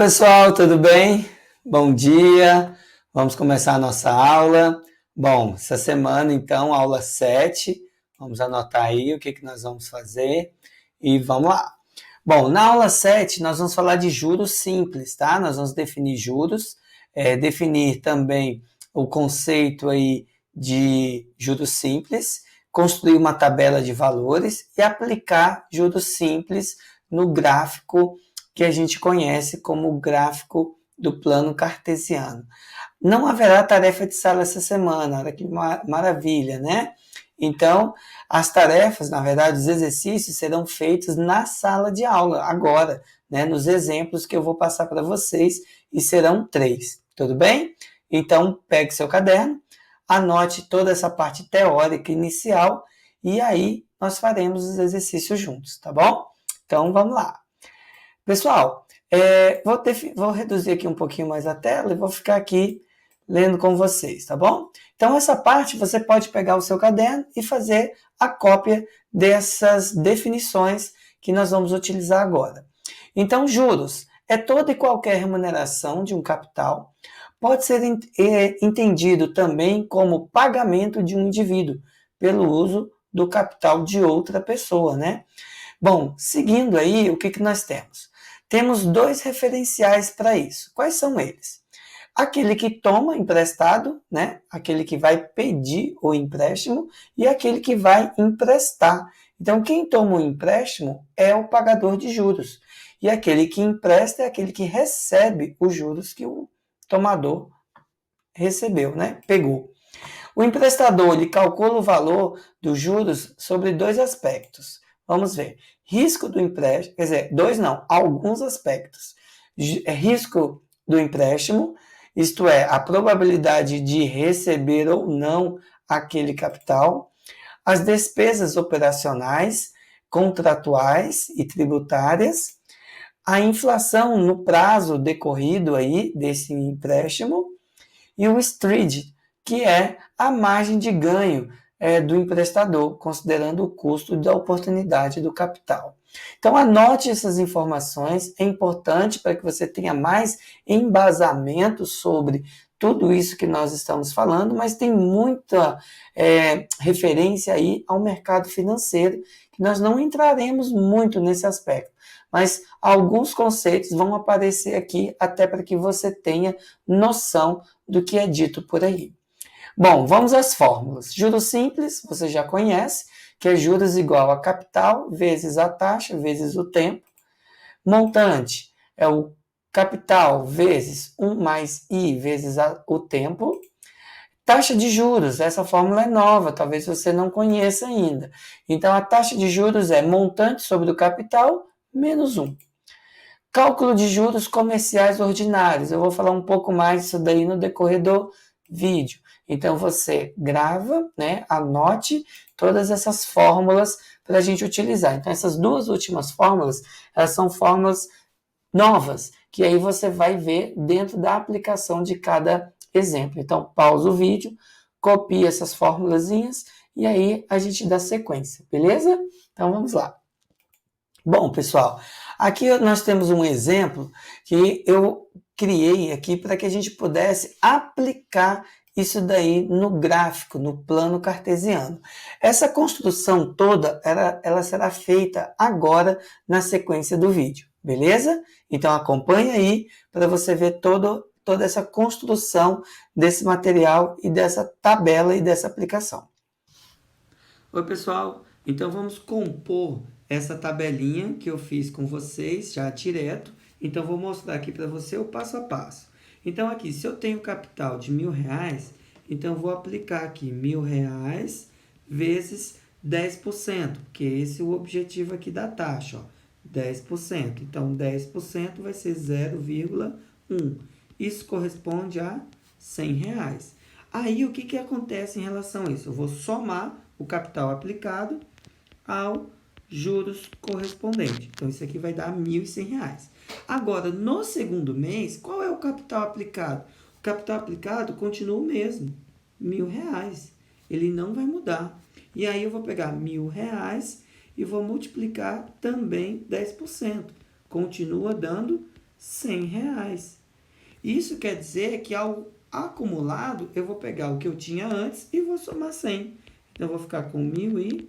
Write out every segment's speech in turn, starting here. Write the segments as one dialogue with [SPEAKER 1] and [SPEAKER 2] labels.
[SPEAKER 1] Pessoal, tudo bem? Bom dia. Vamos começar a nossa aula. Bom, essa semana, então, aula 7. Vamos anotar aí o que nós vamos fazer e vamos lá. Bom, na aula 7, nós vamos falar de juros simples, tá? Nós vamos definir juros, definir também o conceito aí de juros simples, construir uma tabela de valores e aplicar juros simples no gráfico que a gente conhece como o gráfico do plano cartesiano. Não haverá tarefa de sala essa semana, olha que maravilha, né? Então, as tarefas, na verdade, os exercícios serão feitos na sala de aula, agora, né? Nos exemplos que eu vou passar para vocês, e serão 3, tudo bem? Então, pegue seu caderno, anote toda essa parte teórica inicial, e aí nós faremos os exercícios juntos, tá bom? Então, vamos lá. Pessoal, vou reduzir aqui um pouquinho mais a tela e vou ficar aqui lendo com vocês, tá bom? Então, essa parte você pode pegar o seu caderno e fazer a cópia dessas definições que nós vamos utilizar agora. Então, juros é toda e qualquer remuneração de um capital, pode ser entendido também como pagamento de um indivíduo pelo uso do capital de outra pessoa, né? Bom, seguindo aí, o que nós temos? Temos 2 referenciais para isso. Quais são eles? Aquele que toma emprestado, né? Aquele que vai pedir o empréstimo e aquele que vai emprestar. Então, quem toma o empréstimo é o pagador de juros. E aquele que empresta é aquele que recebe os juros que o tomador recebeu, né? Pegou. O emprestador ele calcula o valor dos juros sobre 2 aspectos. Vamos ver. Risco do empréstimo, quer dizer, 2 não, alguns aspectos. Risco do empréstimo, isto é, a probabilidade de receber ou não aquele capital. As despesas operacionais, contratuais e tributárias. A inflação no prazo decorrido aí desse empréstimo. E o spread, que é a margem de ganho do emprestador, considerando o custo da oportunidade do capital. Então, anote essas informações, é importante para que você tenha mais embasamento sobre tudo isso que nós estamos falando, mas tem muita referência aí ao mercado financeiro, que nós não entraremos muito nesse aspecto, mas alguns conceitos vão aparecer aqui até para que você tenha noção do que é dito por aí. Bom, vamos às fórmulas. Juros simples, você já conhece, que é juros igual a capital vezes a taxa vezes o tempo. Montante é o capital vezes 1 mais I vezes o tempo. Taxa de juros, essa fórmula é nova, talvez você não conheça ainda. Então, a taxa de juros é montante sobre o capital menos 1. Cálculo de juros comerciais ordinários. Eu vou falar um pouco mais disso daí no decorrer do vídeo. Então, você grava, né, anote todas essas fórmulas para a gente utilizar. Então, essas 2 últimas fórmulas, elas são fórmulas novas, que aí você vai ver dentro da aplicação de cada exemplo. Então, pausa o vídeo, copia essas formulazinhas e aí a gente dá sequência, beleza? Então, vamos lá. Bom, pessoal, aqui nós temos um exemplo que eu criei aqui para que a gente pudesse aplicar isso daí no gráfico, no plano cartesiano. Essa construção toda, ela será feita agora na sequência do vídeo, beleza? Então acompanhe aí para você ver toda essa construção desse material e dessa tabela e dessa aplicação. Oi, pessoal, então vamos compor essa tabelinha que eu fiz com vocês já direto. Então, vou mostrar aqui para você o passo a passo. Então, aqui, se eu tenho capital de R$1.000, então vou aplicar aqui R$1.000 vezes 10%, porque esse é o objetivo aqui da taxa, ó, 10%. Então, 10% vai ser 0,1. Isso corresponde a R$100. Aí, o que acontece em relação a isso? Eu vou somar o capital aplicado ao juros correspondente. Então, isso aqui vai dar R$1.100. Agora, no segundo mês, qual é o capital aplicado? O capital aplicado continua o mesmo, R$1.000. Ele não vai mudar. E aí, eu vou pegar R$1.000 e vou multiplicar também 10%. Continua dando R$ 100. Isso quer dizer que ao acumulado, eu vou pegar o que eu tinha antes e vou somar 100. Então, eu vou ficar com R$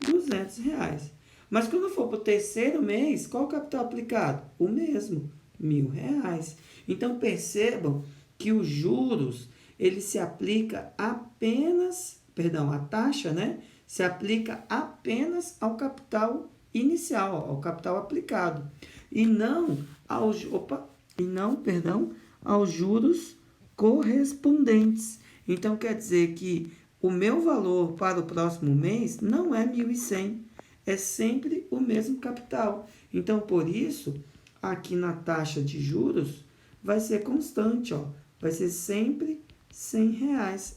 [SPEAKER 1] 1.200. Mas quando for para o terceiro mês, qual o capital aplicado? O mesmo, R$ 1.000. Então, percebam que os juros, ele se aplica apenas, perdão, a taxa, né? Se aplica apenas ao capital inicial, ao capital aplicado. E não aos, aos juros correspondentes. Então, quer dizer que o meu valor para o próximo mês não é 1.100, é sempre o mesmo capital. Então, por isso, aqui na taxa de juros, vai ser constante, ó. Vai ser sempre R$ 100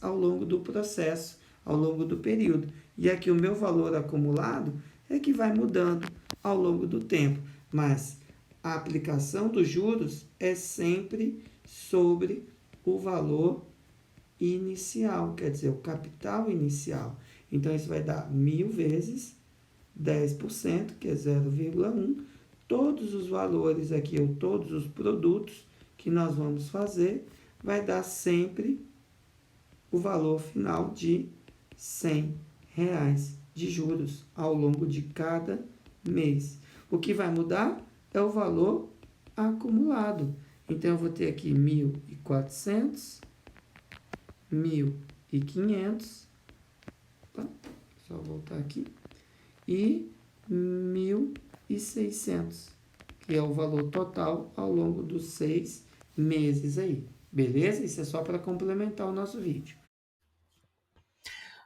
[SPEAKER 1] ao longo do processo, ao longo do período. E aqui o meu valor acumulado é que vai mudando ao longo do tempo. Mas a aplicação dos juros é sempre sobre o valor inicial, quer dizer, o capital inicial. Então, isso vai dar 1.000 vezes 10%, que é 0,1. Todos os valores aqui, ou todos os produtos que nós vamos fazer, vai dar sempre o valor final de R$ 100 de juros ao longo de cada mês. O que vai mudar é o valor acumulado. Então, eu vou ter aqui 1.400, 1.500, tá? Só voltar aqui, e 1.600, que é o valor total ao longo dos 6 meses aí. Beleza? Isso é só para complementar o nosso vídeo.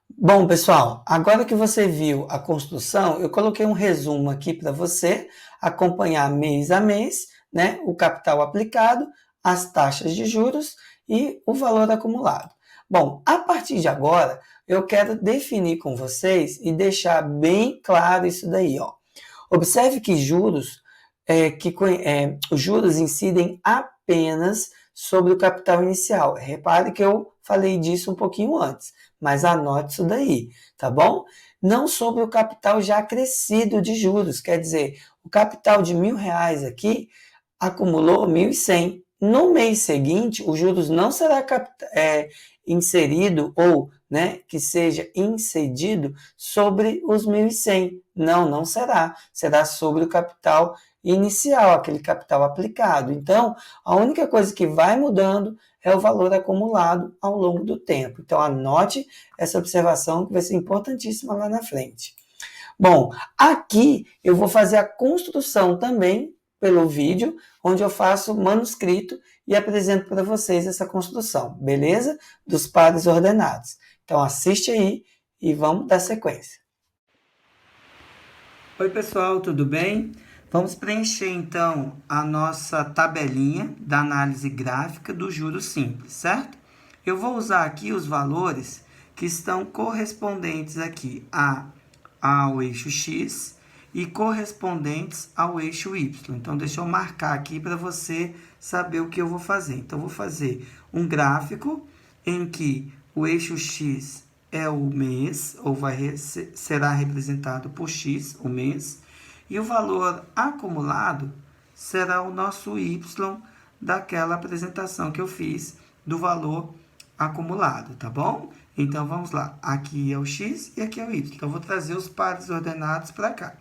[SPEAKER 1] Bom, pessoal, agora que você viu a construção, eu coloquei um resumo aqui para você acompanhar mês a mês, né, o capital aplicado, as taxas de juros e o valor acumulado. Bom, a partir de agora, eu quero definir com vocês e deixar bem claro isso daí, ó. Observe que os juros incidem apenas sobre o capital inicial. Repare que eu falei disso um pouquinho antes, mas anote isso daí, tá bom? Não sobre o capital já crescido de juros, quer dizer, o capital de R$ 1.000 aqui acumulou 1.100. No mês seguinte, os juros não será inserido ou, né, que seja incedido sobre os 1.100. Não será. Será sobre o capital inicial, aquele capital aplicado. Então, a única coisa que vai mudando é o valor acumulado ao longo do tempo. Então, anote essa observação que vai ser importantíssima lá na frente. Bom, aqui eu vou fazer a construção também pelo vídeo, onde eu faço manuscrito e apresento para vocês essa construção, beleza? Dos pares ordenados. Então, assiste aí e vamos dar sequência. Oi, pessoal, tudo bem? Vamos preencher, então, a nossa tabelinha da análise gráfica do juros simples, certo? Eu vou usar aqui os valores que estão correspondentes aqui ao eixo X e correspondentes ao eixo Y. Então, deixa eu marcar aqui para você saber o que eu vou fazer. Então, eu vou fazer um gráfico em que o eixo X é o mês, ou será representado por X, o mês, e o valor acumulado será o nosso Y daquela apresentação que eu fiz do valor acumulado, tá bom? Então, vamos lá. Aqui é o X e aqui é o Y. Então, eu vou trazer os pares ordenados para cá.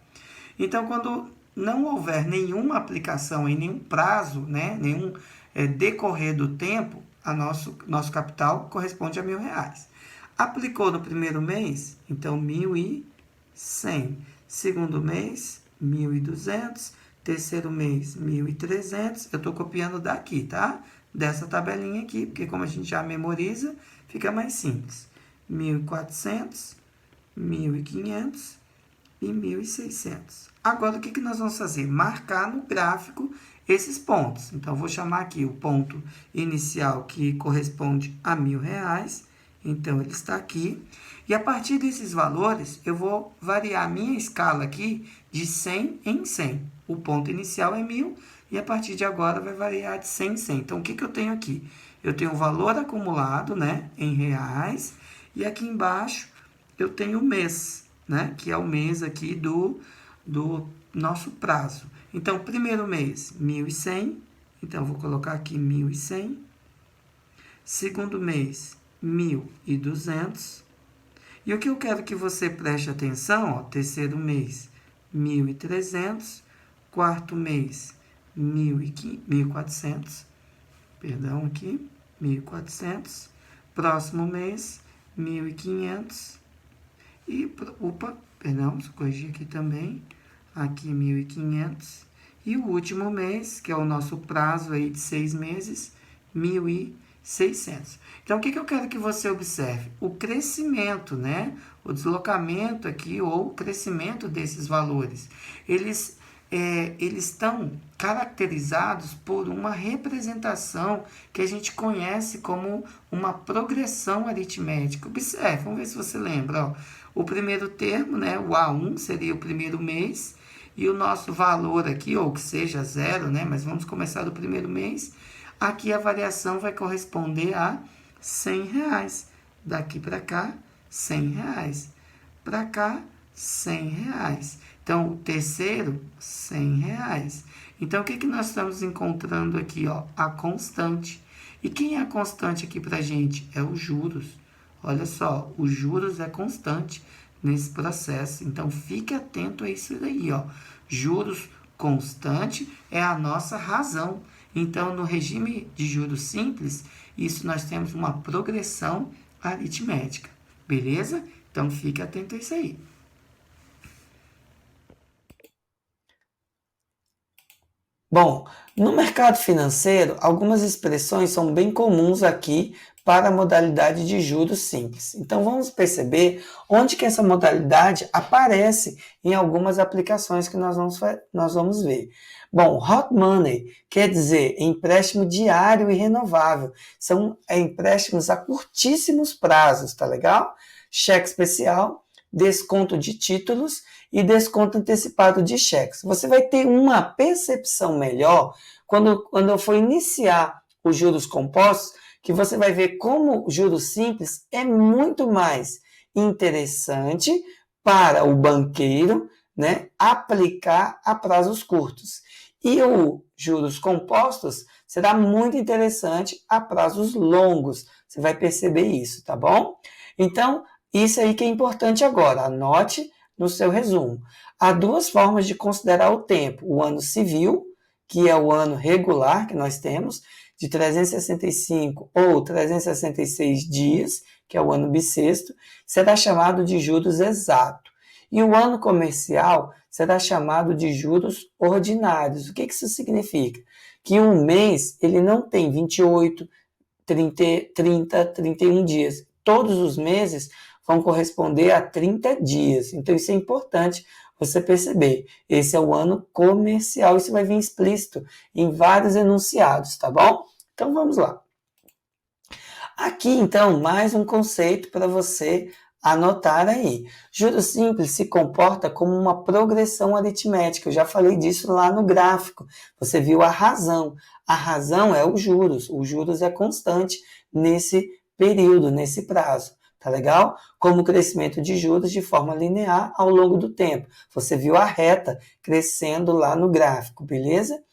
[SPEAKER 1] Então, quando não houver nenhuma aplicação em nenhum prazo, né, nenhum decorrer do tempo, nosso capital corresponde a R$ 1.000. Aplicou no primeiro mês, então 1.100. Segundo mês, 1.200. Terceiro mês, 1.300. Eu estou copiando daqui, tá? Dessa tabelinha aqui, porque como a gente já memoriza, fica mais simples. 1.400, 1.500 e 1.600. Agora, o que nós vamos fazer? Marcar no gráfico esses pontos. Então, eu vou chamar aqui o ponto inicial, que corresponde a R$ 1.000. Então, ele está aqui. E a partir desses valores, eu vou variar a minha escala aqui de 100 em 100. O ponto inicial é 1.000 e a partir de agora vai variar de 100 em 100. Então, o que eu tenho aqui? Eu tenho o valor acumulado, né, em reais. E aqui embaixo eu tenho o mês, né, que é o mês aqui do nosso prazo. Então, primeiro mês, 1.100. Então, eu vou colocar aqui 1.100. Segundo mês, 1.200. E o que eu quero que você preste atenção, ó, terceiro mês, 1.300. Quarto mês, 1.400. Perdão, aqui, 1.400. Próximo mês, 1.500. E, perdão, deixa eu corrigir aqui também. Aqui, 1.500. E o último mês, que é o nosso prazo aí de 6 meses, 1.600. Então, o que eu quero que você observe? O crescimento, né? O deslocamento aqui, ou o crescimento desses valores. Eles estão caracterizados por uma representação que a gente conhece como uma progressão aritmética. Observe, vamos ver se você lembra. Ó. O primeiro termo, né, o A1, seria o primeiro mês, e o nosso valor aqui, ou que seja zero, né, mas vamos começar do primeiro mês, aqui a variação vai corresponder a R$100. Daqui para cá, R$100. Para cá, R$100. Então, o terceiro, R$100. Então, o que nós estamos encontrando aqui? Ó? A constante. E quem é a constante aqui para a gente? É os juros. Olha só, os juros é constante nesse processo. Então, fique atento a isso daí. Ó. Juros constante é a nossa razão. Então, no regime de juros simples, isso nós temos uma progressão aritmética. Beleza? Então, fique atento a isso aí. Bom, no mercado financeiro, algumas expressões são bem comuns aqui para a modalidade de juros simples. Então, vamos perceber onde que essa modalidade aparece em algumas aplicações que nós vamos ver. Bom, hot money quer dizer empréstimo diário e renovável. São empréstimos a curtíssimos prazos, tá legal? Cheque especial, desconto de títulos e desconto antecipado de cheques. Você vai ter uma percepção melhor quando eu for iniciar os juros compostos, que você vai ver como o juros simples é muito mais interessante para o banqueiro, né, aplicar a prazos curtos. E o juros compostos será muito interessante a prazos longos. Você vai perceber isso, tá bom? Então, isso aí que é importante agora. Anote no seu resumo. Há duas formas de considerar o tempo. O ano civil, que é o ano regular que nós temos, de 365 ou 366 dias, que é o ano bissexto, será chamado de juros exato. E o ano comercial será chamado de juros ordinários. O que isso significa? Que um mês ele não tem 28, 30, 31 dias. Todos os meses vão corresponder a 30 dias. Então, isso é importante você perceber. Esse é o ano comercial. Isso vai vir explícito em vários enunciados, tá bom? Então, vamos lá. Aqui, então, mais um conceito para você anotar aí. Juros simples se comporta como uma progressão aritmética. Eu já falei disso lá no gráfico. Você viu a razão. A razão é os juros. O juros é constante nesse período, nesse prazo. Tá legal? Como o crescimento de juros de forma linear ao longo do tempo. Você viu a reta crescendo lá no gráfico, beleza?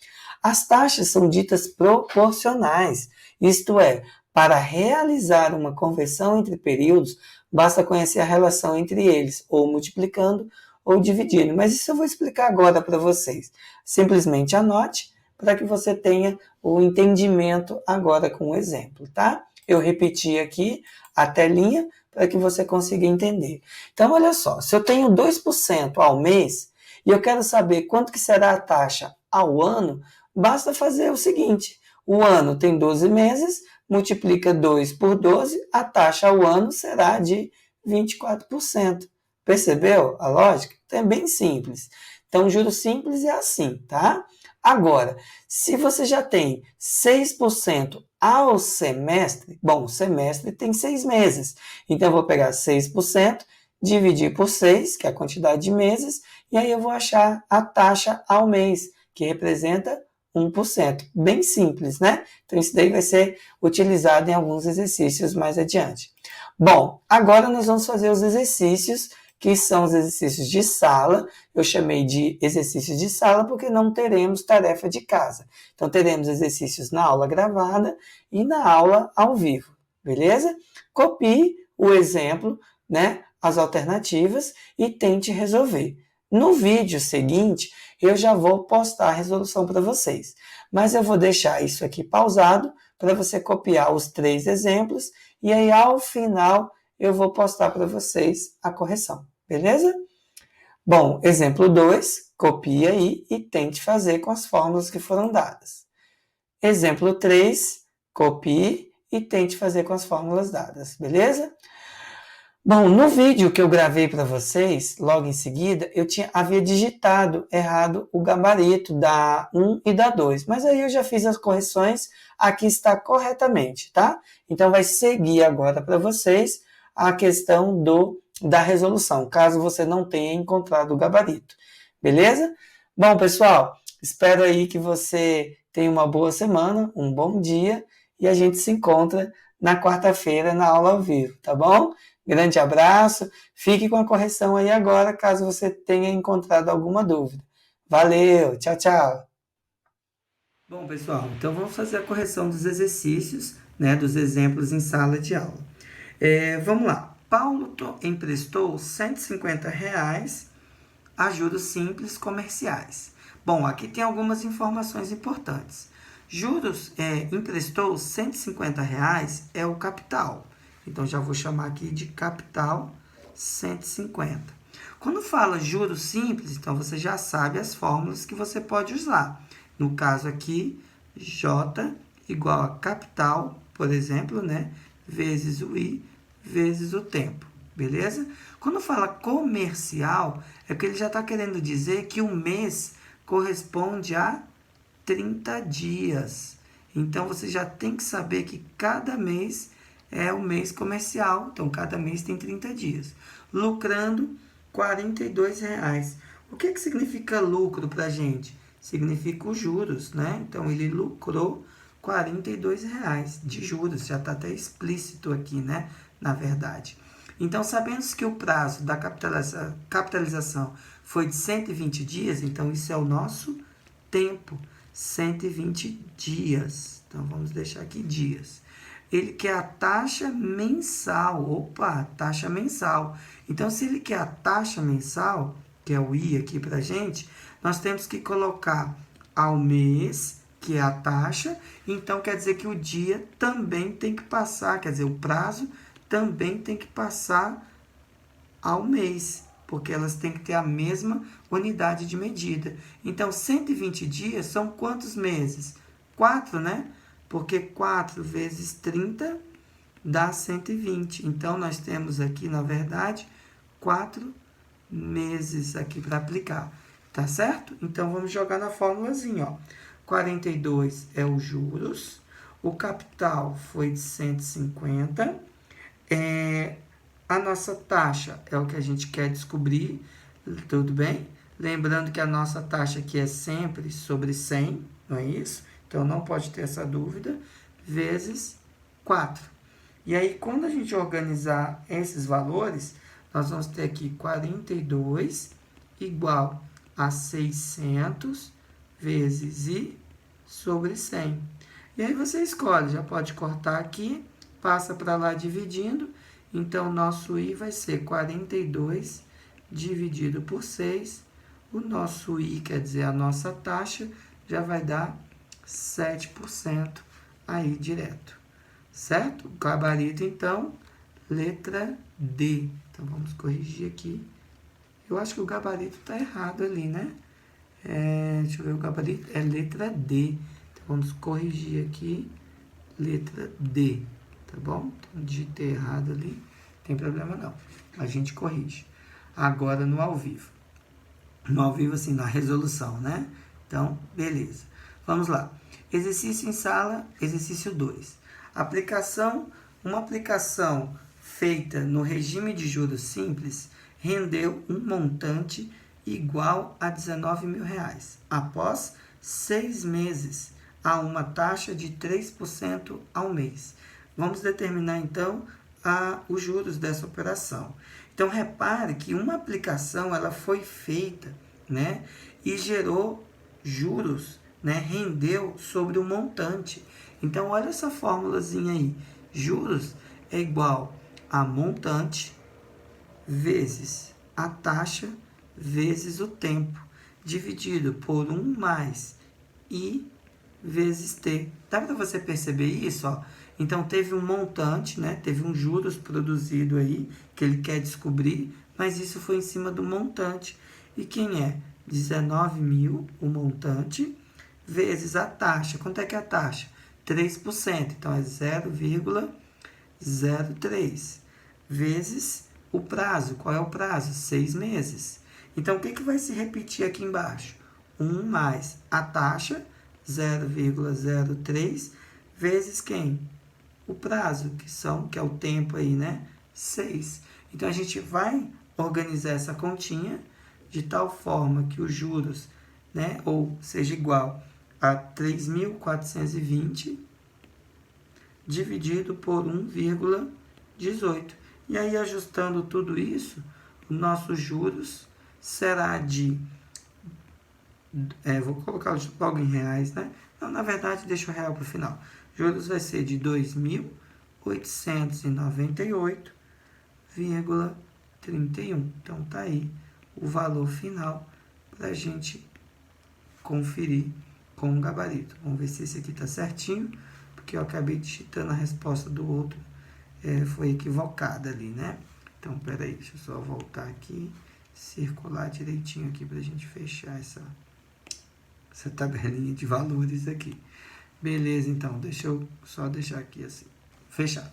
[SPEAKER 1] As taxas são ditas proporcionais. Isto é, para realizar uma conversão entre períodos, basta conhecer a relação entre eles, ou multiplicando ou dividindo. Mas isso eu vou explicar agora para vocês. Simplesmente anote para que você tenha o entendimento agora com o exemplo, tá? Eu repeti aqui a telinha para que você consiga entender. Então, olha só, se eu tenho 2% ao mês e eu quero saber quanto que será a taxa ao ano, basta fazer o seguinte, o ano tem 12 meses, multiplica 2 por 12, a taxa ao ano será de 24%. Percebeu a lógica? Então, é bem simples. Então, juros simples é assim, tá? Agora, se você já tem 6% ao semestre, bom, o semestre tem 6 meses. Então, eu vou pegar 6%, dividir por 6, que é a quantidade de meses, e aí eu vou achar a taxa ao mês, que representa 1%. Bem simples, né? Então, isso daí vai ser utilizado em alguns exercícios mais adiante. Bom, agora nós vamos fazer os exercícios que são os exercícios de sala. Eu chamei de exercícios de sala porque não teremos tarefa de casa. Então, teremos exercícios na aula gravada e na aula ao vivo, beleza? Copie o exemplo, né, as alternativas e tente resolver. No vídeo seguinte, eu já vou postar a resolução para vocês, mas eu vou deixar isso aqui pausado para você copiar os 3 exemplos e aí ao final eu vou postar para vocês a correção, beleza? Bom, exemplo 2, copie aí e tente fazer com as fórmulas que foram dadas. Exemplo 3, copie e tente fazer com as fórmulas dadas, beleza? Bom, no vídeo que eu gravei para vocês, logo em seguida, havia digitado errado o gabarito da 1 e da 2, mas aí eu já fiz as correções, aqui está corretamente, tá? Então vai seguir agora para vocês a questão da resolução, caso você não tenha encontrado o gabarito, beleza? Bom, pessoal, espero aí que você tenha uma boa semana, um bom dia, e a gente se encontra na quarta-feira na aula ao vivo, tá bom? Grande abraço, fique com a correção aí agora, caso você tenha encontrado alguma dúvida. Valeu, tchau, tchau! Bom, pessoal, então vamos fazer a correção dos exercícios, né, dos exemplos em sala de aula. Vamos lá. Paulo emprestou R$150 a juros simples comerciais. Bom, aqui tem algumas informações importantes. Juros emprestou R$150 é o capital. Então, já vou chamar aqui de capital 150. Quando fala juros simples, então você já sabe as fórmulas que você pode usar. No caso aqui, J igual a capital, por exemplo, né, vezes o I, vezes o tempo, beleza? Quando fala comercial, é que ele já está querendo dizer que um mês corresponde a 30 dias. Então, você já tem que saber que cada mês é o mês comercial, então cada mês tem 30 dias. Lucrando R$42. O que significa lucro para a gente? Significa os juros, né? Então, ele lucrou R$42 de juros, já está até explícito aqui, né? Na verdade. Então, sabendo que o prazo da capitalização foi de 120 dias, então isso é o nosso tempo, 120 dias. Então, vamos deixar aqui dias. Ele quer a taxa mensal. Opa, taxa mensal. Então, se ele quer a taxa mensal, que é o I aqui para a gente, nós temos que colocar ao mês, que é a taxa. Então, quer dizer que o dia também tem que passar, quer dizer, o prazo também tem que passar ao mês, porque elas têm que ter a mesma unidade de medida. Então, 120 dias são quantos meses? 4, né? Porque 4 vezes 30 dá 120. Então, nós temos aqui, na verdade, 4 meses aqui para aplicar. Tá certo? Então, vamos jogar na fórmulazinha, ó. 42 é os juros. O capital foi de 150. A nossa taxa é o que a gente quer descobrir. Tudo bem? Lembrando que a nossa taxa aqui é sempre sobre 100, não é isso? Então, não pode ter essa dúvida, vezes 4. E aí, quando a gente organizar esses valores, nós vamos ter aqui 42 igual a 600 vezes I sobre 100. E aí, você escolhe, já pode cortar aqui, passa para lá dividindo. Então, nosso I vai ser 42 dividido por 6. O nosso I, quer dizer, a nossa taxa, já vai dar 7% aí direto, certo? O gabarito, então, letra D. Então, vamos corrigir aqui. Eu acho que o gabarito está errado ali, né? Deixa eu ver, o gabarito é letra D. Então, vamos corrigir aqui, letra D, tá bom? Então, digitei errado ali, não tem problema não. A gente corrige. Agora, no ao vivo. No ao vivo, assim, na resolução, né? Então, beleza. Vamos lá. Exercício em sala, exercício 2. Uma aplicação feita no regime de juros simples rendeu um montante igual a R$19.000, após 6 meses, a uma taxa de 3% ao mês. Vamos determinar, então, os juros dessa operação. Então, repare que uma aplicação ela foi feita, né, e gerou juros, né, rendeu sobre o montante. Então, olha essa formulazinha aí. Juros é igual a montante vezes a taxa vezes o tempo, dividido por 1 mais I vezes T. Dá para você perceber isso? Ó? Então, teve um montante, né? Teve um juros produzido aí, que ele quer descobrir, mas isso foi em cima do montante. E quem é? 19.000, o montante, vezes a taxa. Quanto é que é a taxa? 3%. Então, é 0,03. Vezes o prazo. Qual é o prazo? 6 meses. Então, o que, que vai se repetir aqui embaixo? 1 mais a taxa, 0,03, vezes quem? O prazo, que é o tempo aí, né? 6. Então, a gente vai organizar essa continha de tal forma que os juros, né, ou seja igual a 3.420 dividido por 1,18. E aí, ajustando tudo isso, o nosso juros será de... vou colocar logo em reais, né? Não, na verdade, deixa o real para o final. Juros vai ser de 2.898,31. Então, tá aí o valor final para a gente conferir com o gabarito. Vamos ver se esse aqui está certinho, porque eu acabei digitando a resposta do outro, foi equivocada ali, né? Então, peraí, deixa eu só voltar aqui, circular direitinho aqui para a gente fechar essa tabelinha de valores aqui. Beleza, então, deixa eu só deixar aqui assim, fechado.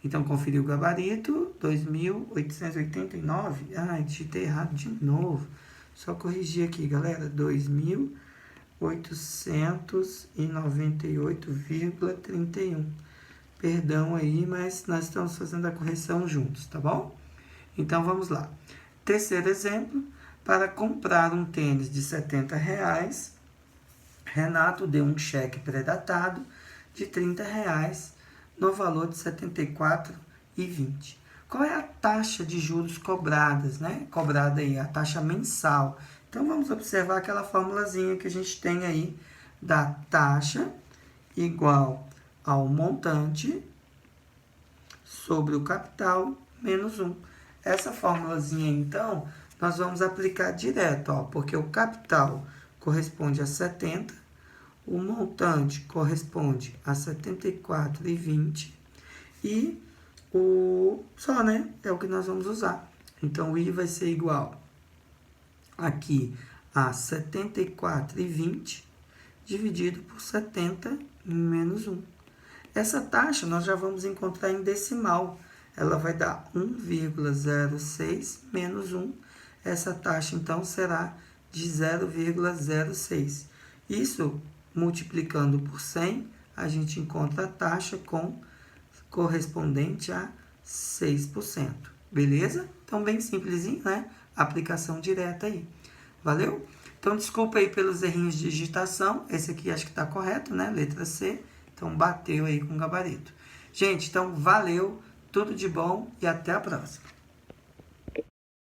[SPEAKER 1] Então, conferi o gabarito, 2.889. Digitei errado de novo. Só corrigir aqui, galera, 2.898,31. Perdão aí, mas nós estamos fazendo a correção juntos, tá bom? Então, vamos lá. Terceiro exemplo, para comprar um tênis de R$70, Renato deu um cheque pré-datado de R$30 no valor de R$ 74,20. Qual é a taxa de juros cobradas, né? Cobrada aí, a taxa mensal. Então, vamos observar aquela formulazinha que a gente tem aí da taxa igual ao montante sobre o capital menos 1. Essa formulazinha, então, nós vamos aplicar direto, ó, porque o capital corresponde a 70, o montante corresponde a 74,20 e o só, né? É o que nós vamos usar. Então, o I vai ser igual aqui a 74,20 dividido por 70 menos 1. Essa taxa nós já vamos encontrar em decimal. Ela vai dar 1,06 menos 1. Essa taxa, então, será de 0,06. Isso, multiplicando por 100, a gente encontra a taxa correspondente a 6%. Beleza? Então, bem simplesinho, né? Aplicação direta aí. Valeu? Então, desculpa aí pelos errinhos de digitação. Esse aqui acho que está correto, né? Letra C. Então, bateu aí com o gabarito. Gente, então, valeu. Tudo de bom e até a próxima.